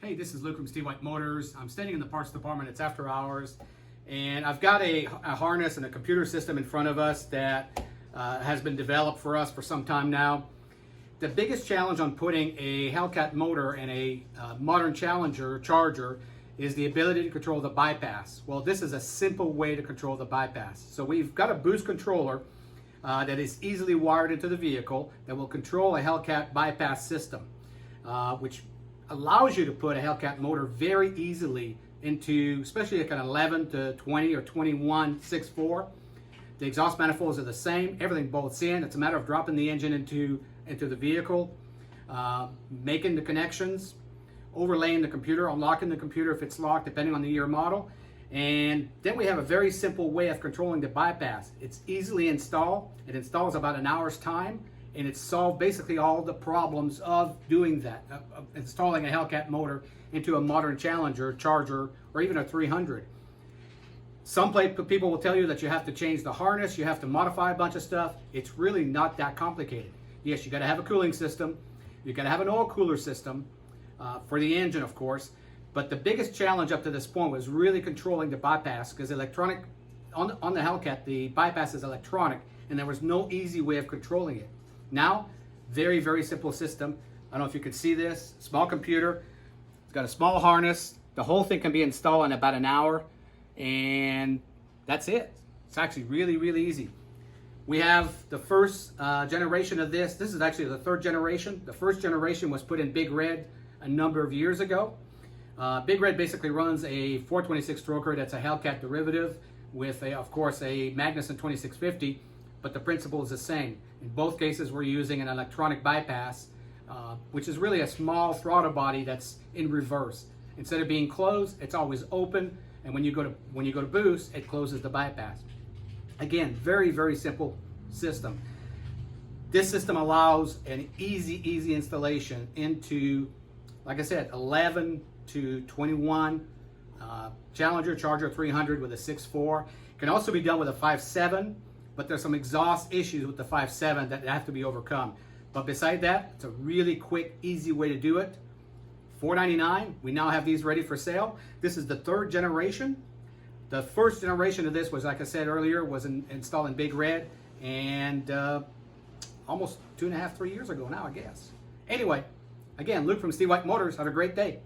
Hey, this is Luke from Steve White Motors. I'm standing in the parts department. It's after hours, and I've got a harness and a computer system in front of us that has been developed for us for some time now. The biggest challenge on putting a Hellcat motor in a modern Challenger charger is the ability to control the bypass. Well, this is a simple way to control the bypass. So we've got a boost controller that is easily wired into the vehicle that will control a Hellcat bypass system, which allows you to put a Hellcat motor very easily into, especially like an 11 to 20 or 21 6.4. The exhaust manifolds are the same. Everything bolts in. It's a matter of dropping the engine into the vehicle, making the connections, overlaying the computer, unlocking the computer if it's locked, depending on the year model. And then we have a very simple way of controlling the bypass. It's easily installed. It installs about an hour's time, and it's solved basically all the problems of doing that, of installing a Hellcat motor into a modern Challenger, Charger, or even a 300. Some people will tell you that you have to change the harness, you have to modify a bunch of stuff. It's really not that complicated. Yes, you got to have a cooling system, you got to have an oil cooler system for the engine, of course. But the biggest challenge up to this point was really controlling the bypass, because electronic on the Hellcat, the bypass is electronic, and there was no easy way of controlling it. Now, very, very simple system. I don't know if you can see this. Small computer. It's got a small harness. The whole thing can be installed in about an hour, and that's it. It's actually really, really easy. We have the first generation of this. This is actually the third generation. The first generation was put in Big Red a number of years ago. Big Red basically runs a 426 stroker that's a Hellcat derivative with, of course, a Magnuson 2650, but the principle is the same. In both cases, we're using an electronic bypass, which is really a small throttle body that's in reverse. Instead of being closed, it's always open, and when you go to boost, it closes the bypass. Again, very, very simple system. This system allows an easy installation into, like I said, 11 to 21 Challenger, Charger 300 with a 6.4. Can also be done with a 5.7, but there's some exhaust issues with the 5.7 that have to be overcome. But beside that, it's a really quick, easy way to do it. $4.99. We now have these ready for sale. This is the third generation. The first generation of this was, like I said earlier, was installed in Big Red, and almost 2.5, 3 years ago now, I guess. Anyway, again, Luke from Steve White Motors. Have a great day.